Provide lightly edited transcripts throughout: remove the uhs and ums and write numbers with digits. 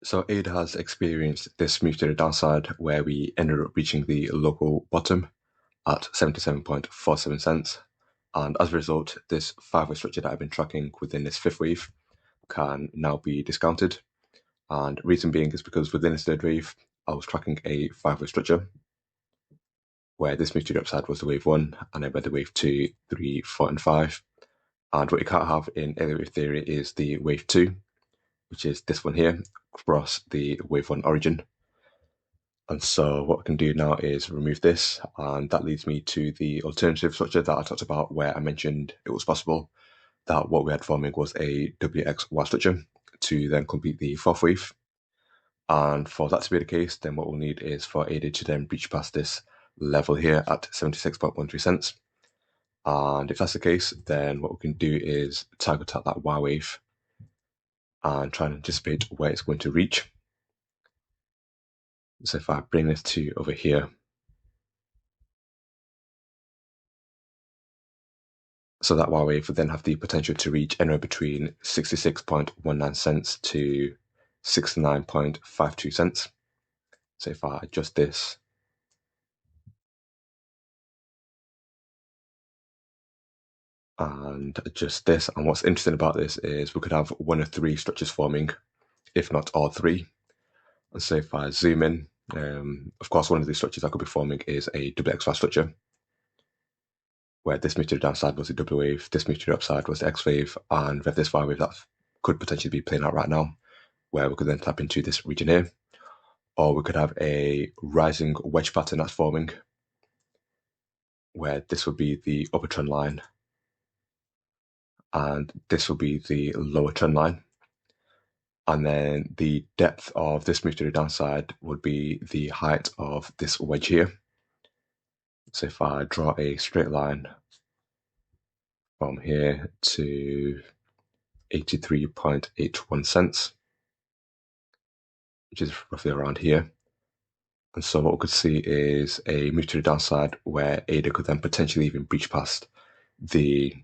So ADA has experienced this move to the downside where we ended up reaching the local bottom at 77.47 cents. And as a result, this 5-way structure that I've been tracking within this 5th wave can now be discounted. And reason being is because within this 3rd wave, I was tracking a 5-way structure where this move to the upside was the wave 1, and then by the wave 2, 3, 4, and 5. And what you can't have in Elliott Wave Theory is the wave 2, which is this one here, across the wave 1 origin. And so what we can do now is remove this, and that leads me to the alternative structure that I talked about, where I mentioned it was possible that what we had forming was a WXY structure to then complete the 4th wave. And for that to be the case, then what we'll need is for ADA to then breach past this level here at 76.13 cents. And if that's the case, then what we can do is target at that Y wave and try and anticipate where it's going to reach. So if I bring this to over here, so that Y wave would then have the potential to reach anywhere between 66.19 cents to 69.52 cents. So if I adjust this, and adjust this, and what's interesting about this is we could have one of 3 structures forming, if not all 3. And so if I zoom in, of course, one of these structures that could be forming is a WXY structure, where this move to the downside was the W wave, this move to the upside was the X wave, and we have this Y wave that could potentially be playing out right now, where we could then tap into this region here. Or we could have a rising wedge pattern that's forming, where this would be the upper trend line, and this will be the lower trend line. And then the depth of this move to the downside would be the height of this wedge here. So if I draw a straight line from here to 83.81 cents, which is roughly around here. And so what we could see is a move to the downside where ADA could then potentially even breach past the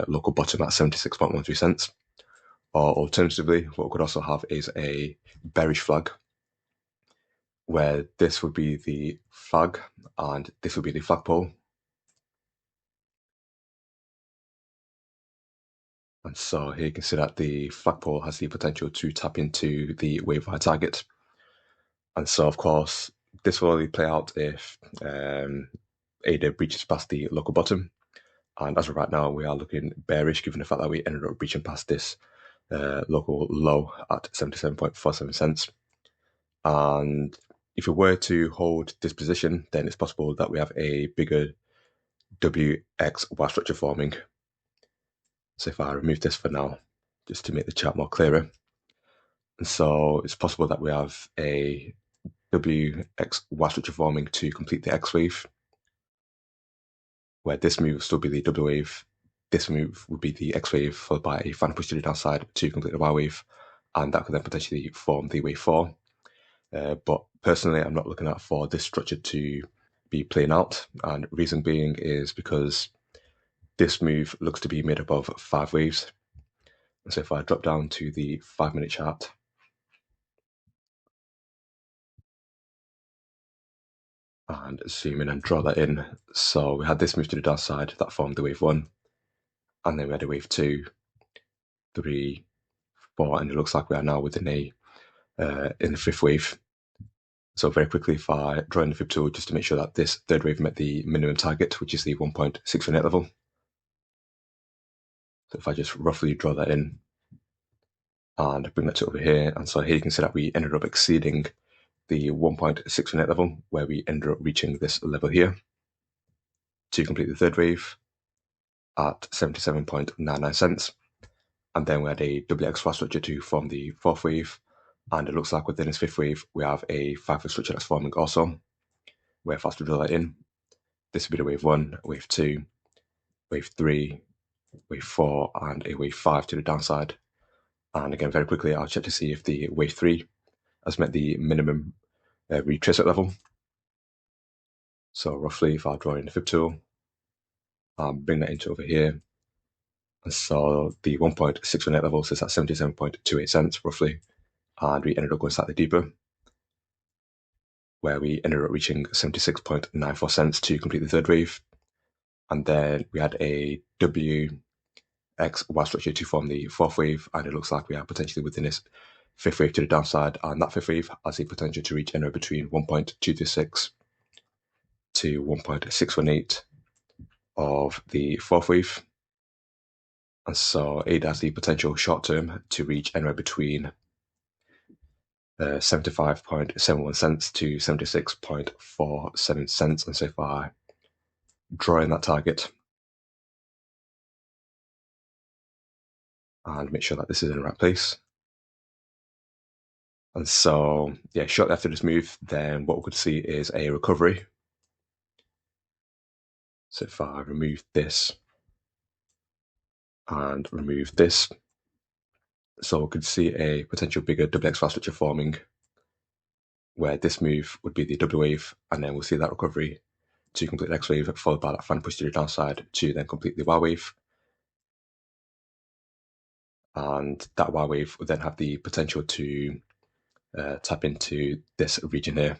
local bottom at 76.13 cents. Or alternatively, what we could also have is a bearish flag, where this would be the flag and this would be the flagpole. And so here you can see that the flagpole has the potential to tap into the wave high target. And so, of course, this will only play out if ADA breaches past the local bottom. And as of right now, we are looking bearish given the fact that we ended up breaching past this local low at 77.47 cents. And if we were to hold this position, then it's possible that we have a bigger WXY structure forming. So if I remove this for now, just to make the chart more clearer. And so it's possible that we have a WXY structure forming to complete the X wave, where this move will still be the W wave, this move would be the X wave, followed by a final push to the downside to complete the Y wave, and that could then potentially form the wave 4. But personally, I'm not looking at for this structure to be playing out, and reason being is because this move looks to be made up of 5 waves. And so if I drop down to the 5-minute chart, and zoom in and draw that in. So we had this move to the downside that formed the wave 1, and then we had a wave 2, 3, 4, and it looks like we are now within a in the 5th wave. So very quickly, if I draw in the fib tool just to make sure that this 3rd wave met the minimum target, which is the 1.618 level. So if I just roughly draw that in and bring that to over here, and so here you can see that we ended up exceeding the 1.618 level, where we ended up reaching this level here to complete the 3rd wave at 77.99 cents. And then we had a WXY structure to form the 4th wave, and it looks like within this 5th wave we have a 5-way structure that's forming also, where if I was to draw that in, this would be the wave 1, wave 2, wave 3, wave 4, and a wave 5 to the downside. And again, very quickly, I'll check to see if the wave 3 has met the minimum retracement level. So roughly, if I draw in the fib tool, bring that into over here, and so the 1.618 level sits at 77.28 cents roughly, and we ended up going slightly deeper, where we ended up reaching 76.94 cents to complete the third wave. And then we had a WXY structure to form the fourth wave, and it looks like we are potentially within this fifth wave to the downside, and that fifth wave has the potential to reach anywhere between 1.226 to 1.618 of the fourth wave. And so it has the potential short term to reach anywhere between 75.71 cents to 76.47 cents. And so if I draw in that target and make sure that this is in the right place. And so, yeah, shortly after this move, then what we could see is a recovery. So if I remove this and remove this, so we could see a potential bigger WXY structure forming, where this move would be the W wave, and then we'll see that recovery to complete the X wave, followed by that fan push to the downside to then complete the Y wave. And that Y wave would then have the potential to tap into this region here.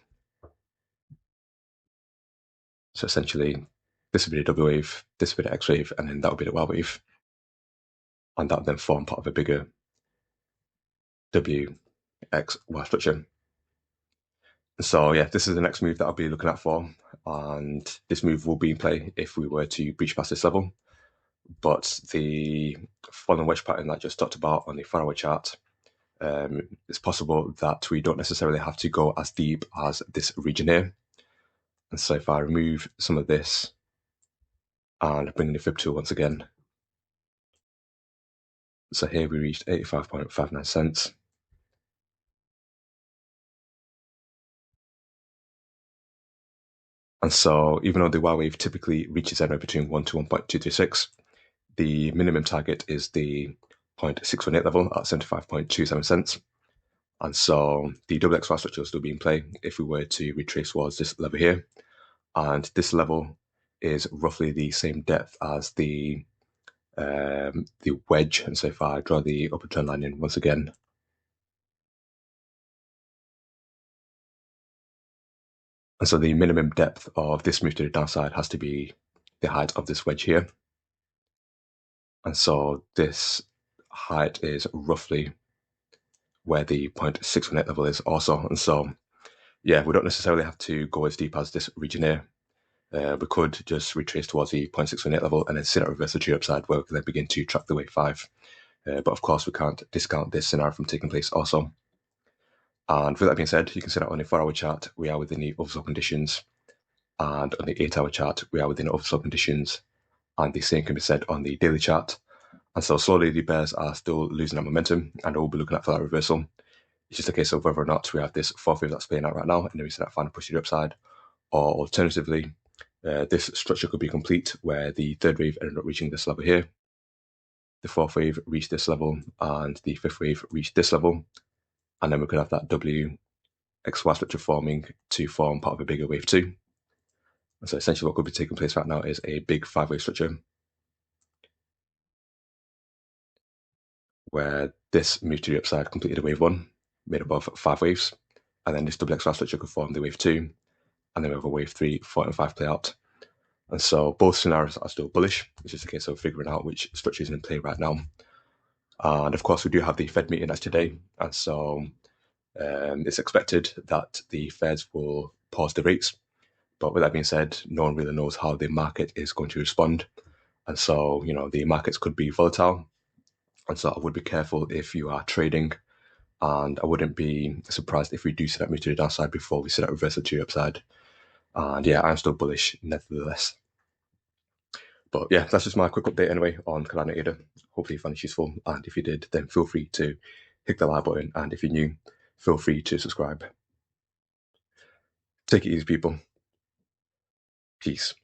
So essentially, this would be the W wave, this would be the X wave, and then that would be the Y wave. And that would then form part of a bigger WXY structure. So yeah, this is the next move that I'll be looking at for, and this move will be in play if we were to breach past this level. But the following wedge pattern that I just talked about on the 4-hour chart, it's possible that we don't necessarily have to go as deep as this region here. And so if I remove some of this and bring in the fib tool once again, so here we reached 85.59 cents. And so even though the Y wave typically reaches anywhere between 1 to 1.236, the minimum target is the 0.618 level at 75.27 cents. And so the WXY structure will still be in play if we were to retrace towards this level here. And this level is roughly the same depth as the wedge. And so if I draw the upper trend line in once again, and so the minimum depth of this move to the downside has to be the height of this wedge here. And so this height is roughly where the 0.618 level is also. And so, yeah, we don't necessarily have to go as deep as this region here. We could just retrace towards the 0.618 level and then see that reversal to the upside, where we can then begin to track the wave 5. But of course, we can't discount this scenario from taking place also. And with that being said, you can see that on the 4-hour chart, we are within the oversold conditions. And on the 8-hour chart, we are within the oversold conditions. And the same can be said on the daily chart. And so slowly the bears are still losing that momentum, and we'll be looking at for that reversal. It's just a case of whether or not we have this fourth wave that's playing out right now, and then we see that final push to the upside, or alternatively, this structure could be complete where the third wave ended up reaching this level here, the fourth wave reached this level, and the fifth wave reached this level, and then we could have that WXY structure forming to form part of a bigger wave 2. And so essentially what could be taking place right now is a big 5-wave structure, where this moved to the upside completed a wave 1, made up of 5 waves, and then this WXY structure could form the wave 2, and then we have a wave 3, 4, and 5 play out. And so both scenarios are still bullish. It's just a case of figuring out which structure is in play right now. And of course, we do have the Fed meeting that's today. And so it's expected that the Feds will pause the rates. But with that being said, no one really knows how the market is going to respond. And so, the markets could be volatile. And so I would be careful if you are trading. And I wouldn't be surprised if we do see that move to the downside before we see that reversal to the upside. And yeah, I'm still bullish nevertheless. But yeah, that's just my quick update anyway on Cardano ADA. Hopefully you found it useful. And if you did, then feel free to hit the like button. And if you're new, feel free to subscribe. Take it easy, people. Peace.